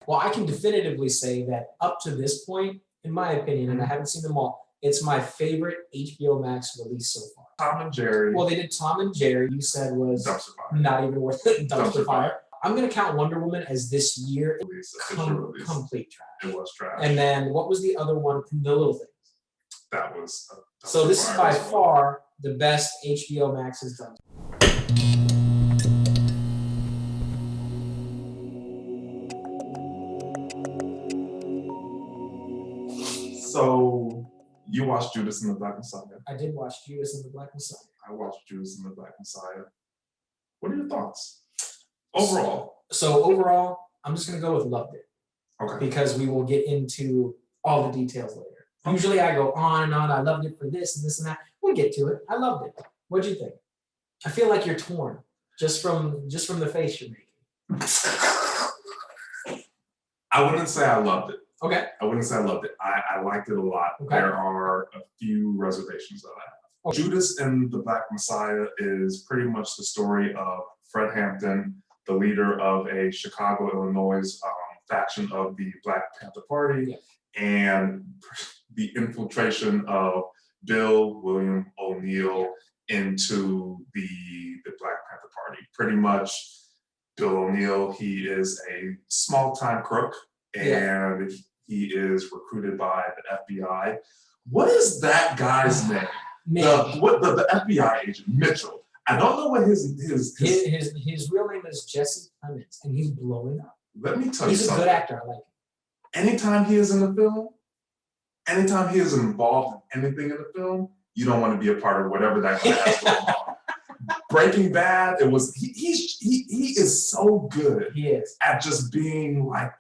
Well, I can definitively say that up to this point, in my opinion, and I haven't seen them all, it's my favorite HBO Max release so far. Tom and Jerry. Well, they did Tom and Jerry, you said was Dumpster Fire. not even worth it. Dumpster Fire. I'm going to count Wonder Woman as this year. Complete trash. It was trash. And then what was the other one? The Little Things. That was. So this is by far the best HBO Max has done. So you watched Judas and the Black Messiah. I did watch Judas and the Black Messiah. I watched Judas and the Black Messiah. What are your thoughts? Overall. So overall, I'm just going to go with loved it. Okay. Because we will get into all the details later. Okay. Usually I go on and on. I loved it for this and this and that. We'll get to it. I loved it. What'd you think? I feel like you're torn just from the face you're making. I wouldn't say I loved it. Okay. I wouldn't say I loved it. I liked it a lot. Okay. There are a few reservations that I have. Okay. Judas and the Black Messiah is pretty much the story of Fred Hampton, the leader of a Chicago, Illinois faction of the Black Panther Party, and the infiltration of Bill William O'Neill into the Black Panther Party. Pretty much, Bill O'Neill, he is a small-time crook, and he is recruited by the FBI. What is that guy's name? The FBI agent, Mitchell. I don't know what his real name is Jesse Clements, and he's blowing up. Let me tell you something. He's a good actor. I like him. Anytime he is in the film, anytime he is involved in anything in the film, you don't want to be a part of whatever that guy has going on. Breaking Bad, it was he is so good. He is at just being like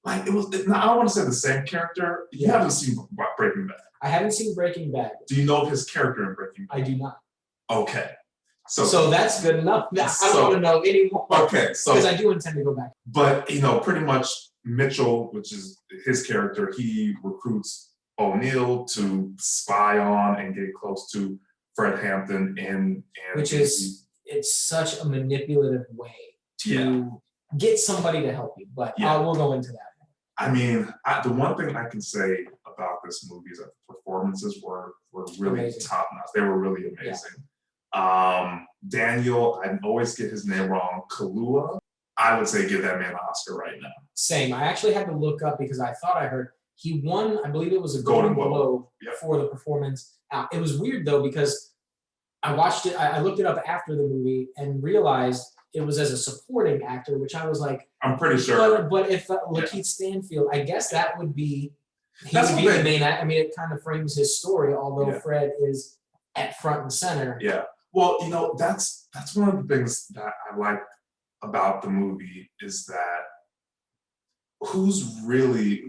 like it was. I don't want to say the same character. You haven't seen Breaking Bad. I haven't seen Breaking Bad. Do you know his character in Breaking Bad? I do not. Okay. So that's good enough. I don't want to know anymore. Okay, so because I do intend to go back. But pretty much Mitchell, which is his character, he recruits O'Neill to spy on and get close to Fred Hampton, and which is it's such a manipulative way to get somebody to help you. But we'll go into that. I mean, the one thing I can say about this movie is that the performances were really top notch. They were really amazing. Yeah. Daniel, I always get his name wrong, Kaluuya. I would say give that man an Oscar right now. Same. I actually had to look up because I thought I heard he won, I believe it was a Golden Globe for the performance. It was weird though because I watched it, I looked it up after the movie and realized it was as a supporting actor, which I was like, I'm pretty sure. But if Lakeith Stanfield, I guess that would be, he would be the main actor. I mean, it kind of frames his story, although Fred is at front and center. Yeah. Well, that's one of the things that I like about the movie is that who's really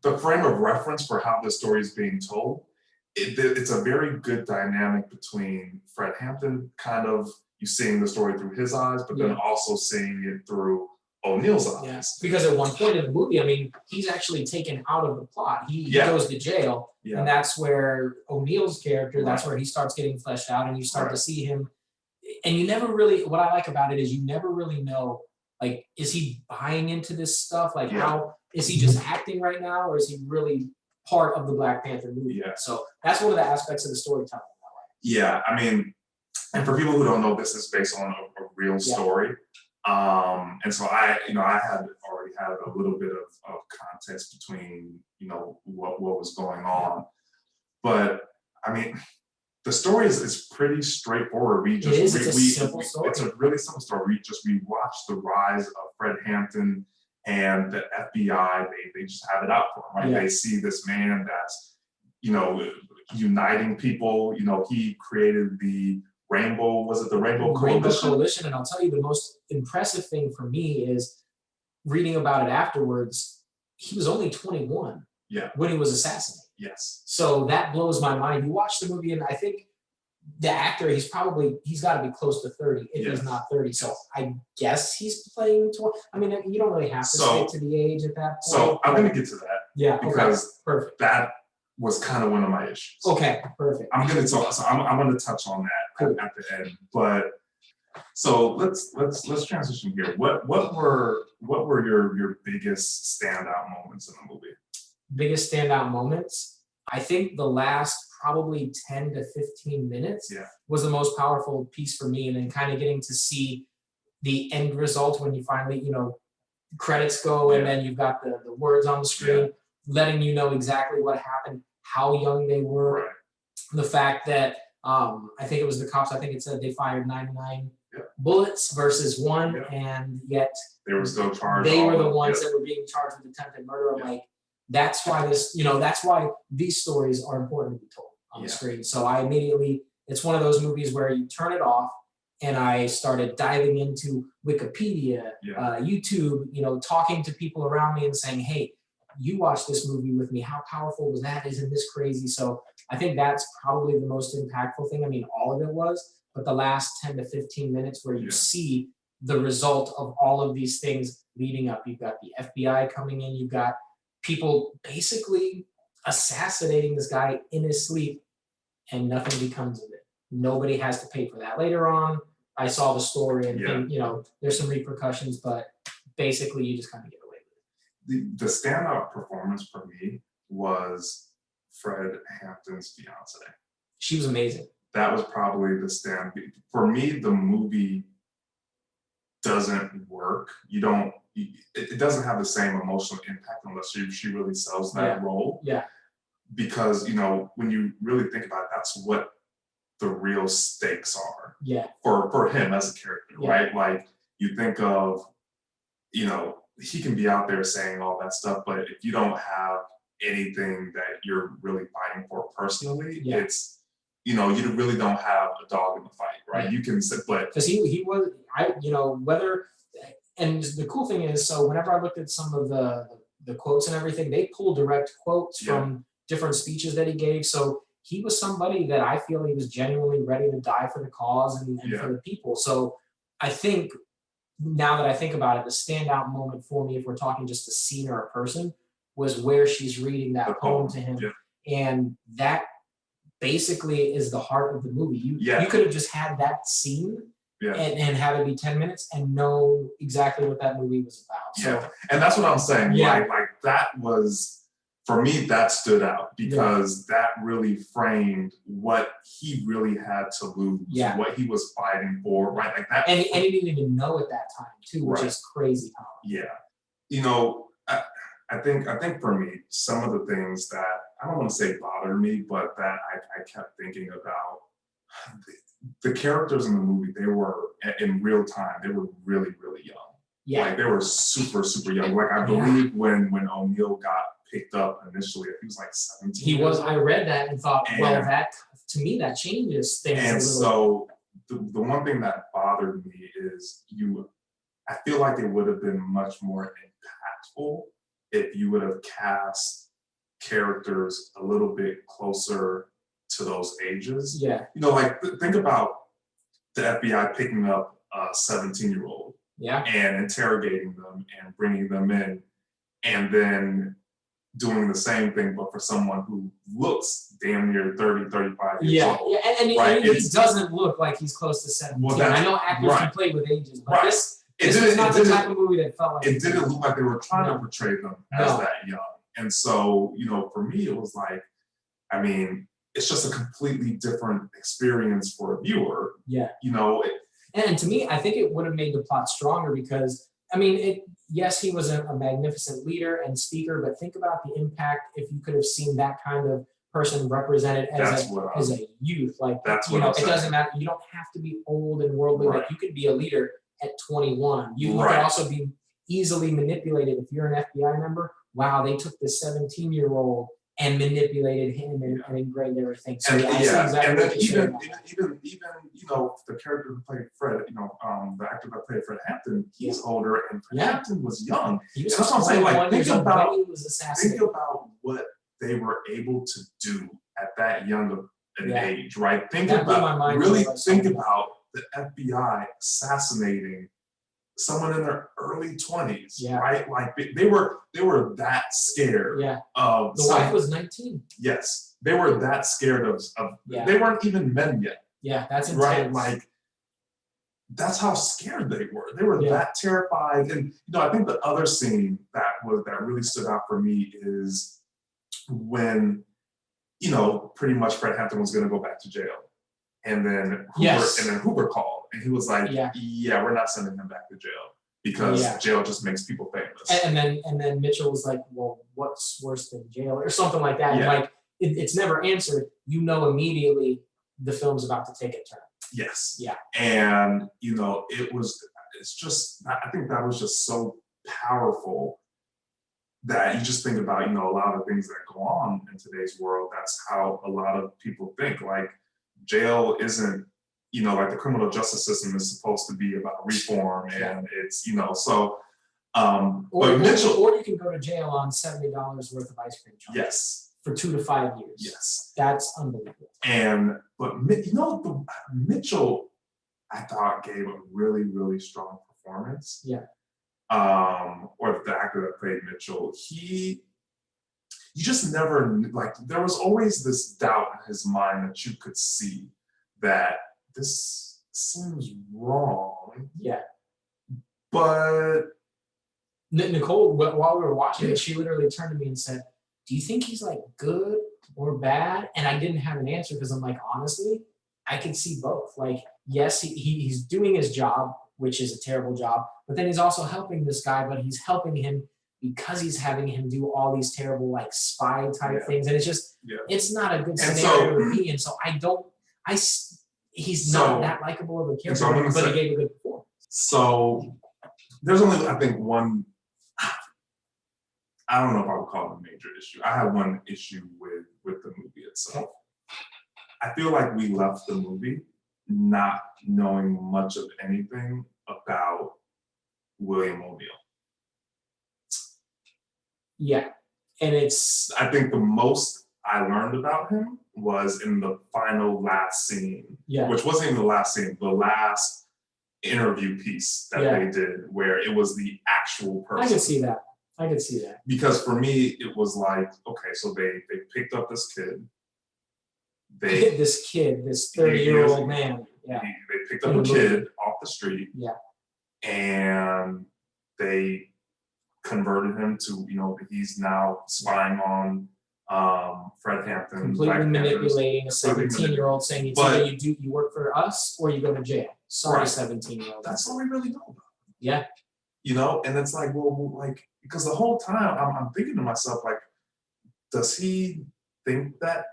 the frame of reference for how the story is being told. It's a very good dynamic between Fred Hampton, kind of you seeing the story through his eyes, but then also seeing it through O'Neill's eyes. Yes, because at one point in the movie, I mean, he's actually taken out of the plot. He goes to jail, and that's where O'Neill's character, that's where he starts getting fleshed out, and you start to see him. And you never really, what I like about it is you never really know, like, is he buying into this stuff? Like, how, is he just acting right now, or is he really part of the Black Panther movie? Yeah. So that's one of the aspects of the storytelling. Yeah, I mean, and for people who don't know, this is based on a real story. And so I had already had a little bit of context between, what was going on. But I mean, the story is pretty straightforward. It's a simple story. It's a really simple story. We watch the rise of Fred Hampton and the FBI. They just have it out for him, right? Yeah. They see this man that's, uniting people. He created the Rainbow, was it the Rainbow Coalition? And I'll tell you, the most impressive thing for me is reading about it afterwards. He was only 21 when he was assassinated. Yes. So that blows my mind. You watch the movie, and I think the actor, he's got to be close to 30, if he's not 30. So I guess he's playing 20. I mean, you don't really have to stick to the age at that point. So I'm going to get to that. Yeah. Because perfect. That was kind of one of my issues. Okay, perfect. I'm going to touch on that at the end. But So let's transition here. What were your biggest standout moments in the movie? Biggest standout moments? I think the last probably 10 to 15 minutes was the most powerful piece for me, and then kind of getting to see the end result when you finally, credits go and then you've got the words on the screen letting you know exactly what happened, how young they were, the fact that I think it was the cops, I think it said they fired 99 bullets versus 1, and yet they were still charged. They were the ones that were being charged with attempted murder. I'm like, that's why that's why these stories are important to be told on the screen. So I immediately, it's one of those movies where you turn it off, and I started diving into Wikipedia, YouTube, talking to people around me and saying, hey, you watched this movie with me. How powerful was that? Isn't this crazy? So I think that's probably the most impactful thing. I mean, all of it was, but the last 10 to 15 minutes where you see the result of all of these things leading up. You've got the FBI coming in. You've got people basically assassinating this guy in his sleep, and nothing becomes of it. Nobody has to pay for that later on. I saw the story and there's some repercussions, but basically you just kind of get away with it. The standout performance for me was Fred Hampton's fiance. She was amazing. That was probably the stand. For me, the movie doesn't work. It doesn't have the same emotional impact unless she really sells that role. Yeah. Because, when you really think about it, that's what the real stakes are for him as a character, right? Like, you think of, he can be out there saying all that stuff, but if you don't have anything that you're really fighting for personally, it's, you really don't have a dog in the fight, right? You can sit, but because he was, whether, and the cool thing is, so whenever I looked at some of the quotes and everything, they pull direct quotes from different speeches that he gave. So he was somebody that I feel he was genuinely ready to die for the cause and for the people. So I think, now that I think about it, the standout moment for me, if we're talking just a scene or a person, was where she's reading that poem to him. And that basically is the heart of the movie. You could have just had that scene and have it be 10 minutes and know exactly what that movie was about. So, and that's what I'm saying. Like that was, for me, that stood out because that really framed what he really had to lose, what he was fighting for, right? Like that. And he didn't even know at that time too, which is crazy powerful. Yeah. I think for me, some of the things that, I don't want to say bothered me, but that I kept thinking about, the characters in the movie, they were, in real time, they were really, really young. Yeah. Like, they were super, super young. Like, I believe when O'Neill got picked up initially, he was like 17. He was, I read that and thought, well, that, to me, that changes things and a little. So, the one thing that bothered me is I feel like it would have been much more impactful if you would have cast characters a little bit closer to those ages. Yeah. Like, think about the FBI picking up a 17-year-old and interrogating them and bringing them in, and then doing the same thing, but for someone who looks damn near 30, 35 years old. Yeah, and he doesn't look like he's close to 17. Well, I know actors can play with ages, but this is not the type of movie that felt like it didn't look like they were trying to portray them as that young. And so, for me, it was like, I mean, it's just a completely different experience for a viewer. Yeah. And to me, I think it would have made the plot stronger because, I mean, yes, he was a magnificent leader and speaker, but think about the impact if you could have seen that kind of person represented as a youth. Like, it doesn't matter. You don't have to be old and worldly. Like, you could be a leader at 21. You could also be easily manipulated. If you're an FBI member, wow, they took this 17-year-old and manipulated him and engraved everything. So and then even the character who played Fred, the actor that played Fred Hampton, he's older, and Fred Hampton was young. He was that's what I'm saying. Like, think about what they were able to do at that young of an age, right? Think about the FBI assassinating someone in their early 20s, right? Like, they were that scared of the wife was 19. Yes, they were that scared of they weren't even men yet. Yeah, that's right. intense. Like, that's how scared they were. They were that terrified. And I think the other scene that really stood out for me is when, pretty much Fred Hampton was going to go back to jail, and then Hoover called, and he was like, "Yeah, we're not sending him back to jail because jail just makes people famous." And then Mitchell was like, "Well, what's worse than jail?" or something like that. And like it's never answered. Immediately the film's about to take a turn. Yes. Yeah. And it's just, I think that was just so powerful that you just think about, a lot of things that go on in today's world. That's how a lot of people think. Like, jail isn't, like the criminal justice system is supposed to be about reform, and it's, so. Or you can go to jail on $70 worth of ice cream charges. Yes. For 2 to 5 years. Yes. That's unbelievable. But Mitchell, I thought, gave a really, really strong performance. Yeah. Or the actor that played Mitchell, you just never, like, there was always this doubt in his mind that you could see that this seems wrong. Yeah. But Nicole, while we were watching it, she literally turned to me and said, "Do you think he's like good or bad?" And I didn't have an answer because I'm like, honestly, I can see both. Like, yes, he's doing his job, which is a terrible job, but then he's also helping this guy, but he's helping him because he's having him do all these terrible like spy type things. And it's just, it's not a good scenario to be in. So he's not that likable of a character, but he gave a good performance. So there's only, I think, one, I don't know if I would call it a major issue. I have one issue with the movie itself. I feel like we left the movie not knowing much of anything about William O'Neill. Yeah, and I think the most I learned about him was in the last scene, which wasn't even the last scene, the last interview piece that they did, where it was the actual person. I could see that. Because for me, it was like, okay, so they picked up this kid. This 30-year-old man. Yeah. They picked up a kid off the street. Yeah. And they converted him to, he's now spying on Fred Hampton. Completely manipulating a 17-year-old, saying you work for us or you go to jail. Sorry, 17-year-old. That's all we really know about him. Yeah. And it's like, well, like, because the whole time I'm thinking to myself, like, does he think that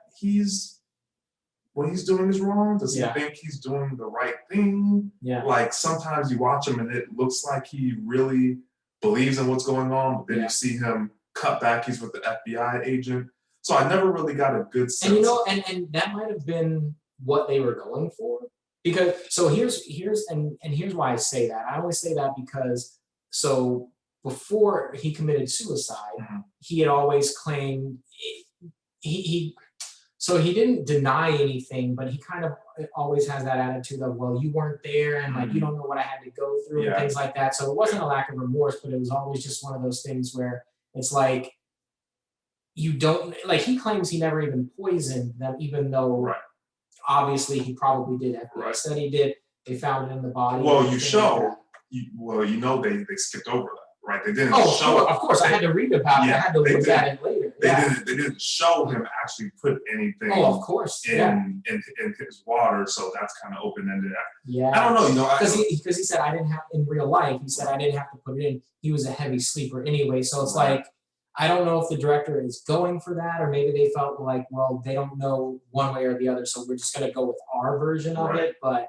what he's doing is wrong? Does he think he's doing the right thing? Yeah. Like, sometimes you watch him and it looks like he really believes in what's going on, but then you see him cut back, he's with the FBI agent. So I never really got a good sense. And and that might have been what they were going for. Because here's why I say that. I always say that because before he committed suicide, he had always claimed he didn't deny anything, but he kind of always has that attitude of, well, you weren't there and like you don't know what I had to go through and things like that. So it wasn't a lack of remorse, but it was always just one of those things where it's like you don't, like, he claims he never even poisoned them, even though obviously he probably did. FBI said he did. They found it in the body. Well, they skipped over that. Right, they didn't show. Of course, I had to read about it. I had to look at it later. They didn't show him actually put anything. Of course, in his water, so that's kind of open ended. Yeah, I don't know, because he said I didn't have in real life. He said I didn't have to put it in. He was a heavy sleeper anyway, so it's like I don't know if the director is going for that, or maybe they felt like, well, they don't know one way or the other, so we're just gonna go with our version of it. But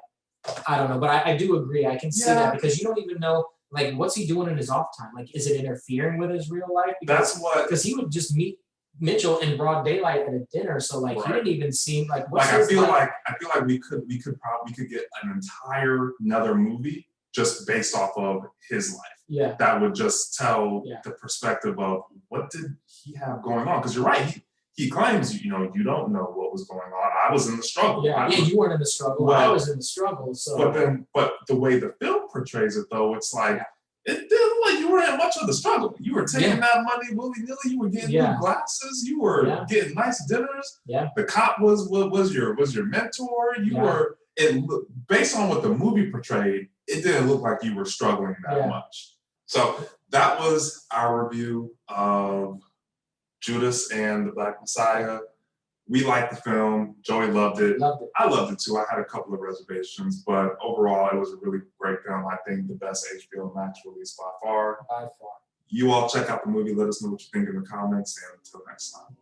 I don't know. But I do agree. I can see that because you don't even know. Like, what's he doing in his off time? Like, is it interfering with his real life? Because he would just meet Mitchell in broad daylight at a dinner, so like he didn't even seem like. I feel like we could get an another movie just based off of his life. Yeah, that would just tell the perspective of what did he have going on. Because you're right. He claims, you don't know what was going on. I was in the struggle. Yeah, you weren't in the struggle. Well, I was in the struggle. So, but the way the film portrays it, though, it's like it didn't look like you were in much of the struggle. You were taking that money willy nilly. You were getting new glasses. You were getting nice dinners. Yeah, the cop was your mentor. You were, based on what the movie portrayed. it didn't look like you were struggling that much. So that was our review of Judas and the Black Messiah. We liked the film. Joey loved it. I loved it too. I had a couple of reservations, but overall, it was a really great film. I think the best HBO Max release by far. By far. You all check out the movie. Let us know what you think in the comments. And until next time.